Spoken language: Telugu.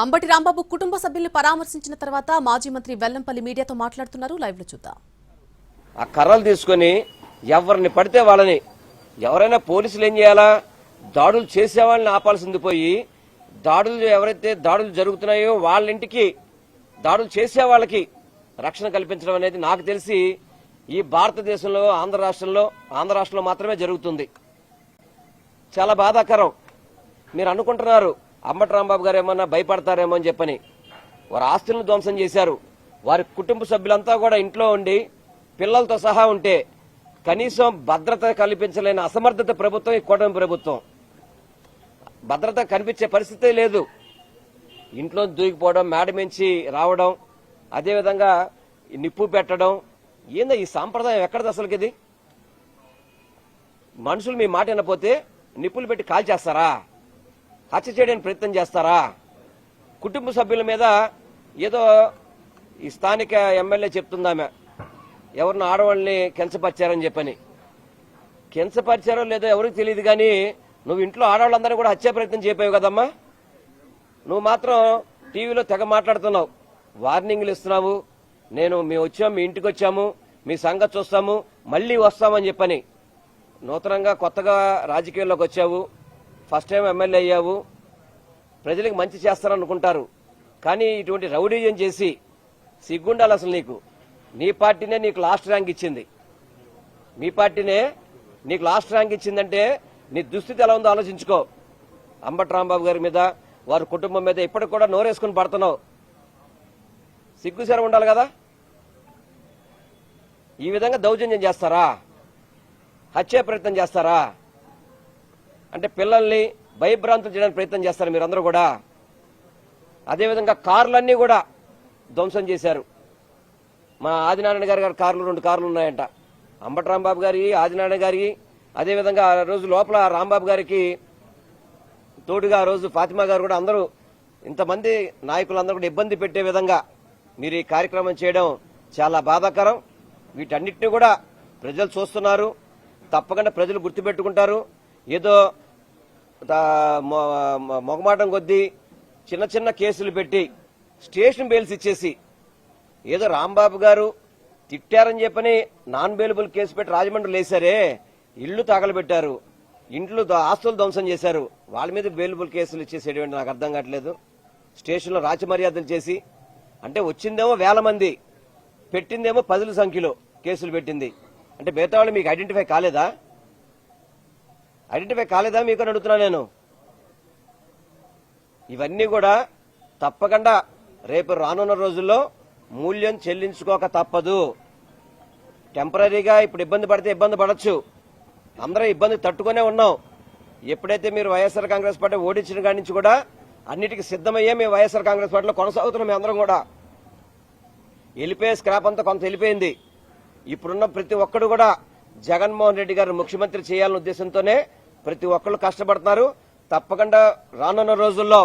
అంబటి రాంబాబు కుటుంబ సభ్యుల్ని పరామర్శించిన తర్వాత మాజీ మంత్రి వెల్లంపల్లి మీడియాతో మాట్లాడుతున్నారు. లైవ్ లో చూద్దాం. ఆ కర్రలు తీసుకుని ఎవరిని పడితే వాళ్ళని, ఎవరైనా పోలీసులు ఏం చేయాలా, దాడులు చేసే వాళ్ళని ఆపాల్సింది పోయి ఎవరైతే దాడులు జరుగుతున్నాయో వాళ్ళ ఇంటికి దాడులు చేసే వాళ్ళకి రక్షణ కల్పించడం అనేది నాకు తెలిసి ఈ భారతదేశంలో ఆంధ్ర రాష్ట్రంలో మాత్రమే జరుగుతుంది. చాలా బాధాకరం. మీరు అనుకుంటున్నారు అంబటి రాంబాబు గారు ఏమన్నా భయపడతారేమో అని చెప్పని. వారి ఆస్తులను ధ్వంసం చేశారు. వారి కుటుంబ సభ్యులంతా కూడా ఇంట్లో ఉండి పిల్లలతో సహా ఉంటే కనీసం భద్రత కల్పించలేని అసమర్థత ప్రభుత్వం ఈ కూటమి ప్రభుత్వం. భద్రత కనిపించే పరిస్థితే లేదు. ఇంట్లో దూకిపోవడం, మేడ మించి రావడం, అదేవిధంగా నిప్పు పెట్టడం, ఏందో ఈ సాంప్రదాయం ఎక్కడది అసలుకి? ఇది మనుషులు మీ మాట వినపోతే నిప్పులు పెట్టి కాల్ చేస్తారా? హత్య చేయడానికి ప్రయత్నం చేస్తారా? కుటుంబ సభ్యుల మీద ఏదో ఈ స్థానిక ఎమ్మెల్యే చెప్తుందామె ఎవరిని ఆడవాళ్ళని కించపరిచారని చెప్పని. కించపరిచారో లేదో ఎవరికి తెలియదు, కానీ నువ్వు ఇంట్లో ఆడవాళ్ళందరూ కూడా హత్యా ప్రయత్నం చేపావు కదమ్మా. నువ్వు మాత్రం టీవీలో తెగ మాట్లాడుతున్నావు, వార్నింగ్లు ఇస్తున్నావు. మేము వచ్చాము, మీ ఇంటికి వచ్చాము, మీ సంగతి చూస్తాము, మళ్లీ వస్తామని చెప్పని. నూతనంగా కొత్తగా రాజకీయాల్లోకి వచ్చావు, ఫస్ట్ టైం ఎమ్మెల్యే అయ్యావు, ప్రజలకు మంచి చేస్తారనుకుంటారు. కానీ ఇటువంటి రౌడీజం చేసి సిగ్గుండాలి అసలు నీకు. నీ పార్టీనే నీకు లాస్ట్ ర్యాంక్ ఇచ్చింది. మీ పార్టీనే నీకు లాస్ట్ ర్యాంక్ ఇచ్చిందంటే నీ దుస్థితి ఎలా ఉందో ఆలోచించుకో. అంబటి రాంబాబు గారి మీద, వారి కుటుంబం మీద ఇప్పటికి కూడా నోరేసుకుని పడుతున్నావు. సిగ్గుసరం ఉండాలి కదా. ఈ విధంగా దౌర్జన్యం చేస్తారా? హత్యా ప్రయత్నం చేస్తారా? అంటే పిల్లల్ని భయభ్రాంతులు చేయడానికి ప్రయత్నం చేస్తారు మీరందరూ కూడా. అదేవిధంగా కార్లన్నీ కూడా ధ్వంసం చేశారు. మా ఆదినారాయణ గారి కార్లు 2 కార్లు ఉన్నాయంట. అంబటి రాంబాబు గారి, ఆదినారాయణ గారి, అదేవిధంగా ఆ రోజు లోపల రాంబాబు గారికి తోడుగా ఆ రోజు ఫాతిమా గారు కూడా, అందరూ ఇంతమంది నాయకులందరూ కూడా ఇబ్బంది పెట్టే విధంగా మీరు ఈ కార్యక్రమం చేయడం చాలా బాధాకరం. వీటన్నిటిని కూడా ప్రజలు చూస్తున్నారు. తప్పకుండా ప్రజలు గుర్తుపెట్టుకుంటారు. ఏదో మొగమాటం కొద్దీ చిన్న చిన్న కేసులు పెట్టి స్టేషన్ బెయిల్స్ ఇచ్చేసి ఏదో రాంబాబు గారు తిట్టారని చెప్పని నాన్ బెయిలబుల్ కేసు పెట్టి రాజమండ్రిలో వేశారే, ఇళ్లు తగలబెట్టారు, ఇంట్లో ఆస్తులు ధ్వంసం చేశారు, వాళ్ళ మీద బెయిలబుల్ కేసులు ఇచ్చేసేటువంటి నాకు అర్థం కావట్లేదు. స్టేషన్లో రాచమర్యాదలు చేసి, అంటే వచ్చిందేమో 1000 మంది, పెట్టిందేమో 10ల సంఖ్యలో కేసులు పెట్టింది. అంటే మిగతా వాళ్ళు మీకు ఐడెంటిఫై కాలేదా? మీకు అని అడుగుతున్నా నేను. ఇవన్నీ కూడా తప్పకుండా రేపు రానున్న రోజుల్లో మూల్యం చెల్లించుకోక తప్పదు. టెంపరీగా ఇప్పుడు ఇబ్బంది పడితే ఇబ్బంది పడచ్చు, అందరూ ఇబ్బంది తట్టుకునే ఉన్నాం. ఎప్పుడైతే మీరు వైఎస్ఆర్ కాంగ్రెస్ పార్టీ ఓడించిన కాడి నుంచి కూడా అన్నిటికీ సిద్ధమయ్యే మేము వైఎస్ఆర్ కాంగ్రెస్ పార్టీలో కొనసాగుతున్నాం. మేము అందరం కూడా వెళ్ళిపోయే స్క్రాప్ అంతా కొంత వెళ్ళిపోయింది. ఇప్పుడున్న ప్రతి ఒక్కడు కూడా జగన్మోహన్ రెడ్డి గారు ముఖ్యమంత్రి చేయాలనే ఉద్దేశంతోనే ప్రతి ఒక్కళ్ళు కష్టపడుతున్నారు. తప్పకుండా రానున్న రోజుల్లో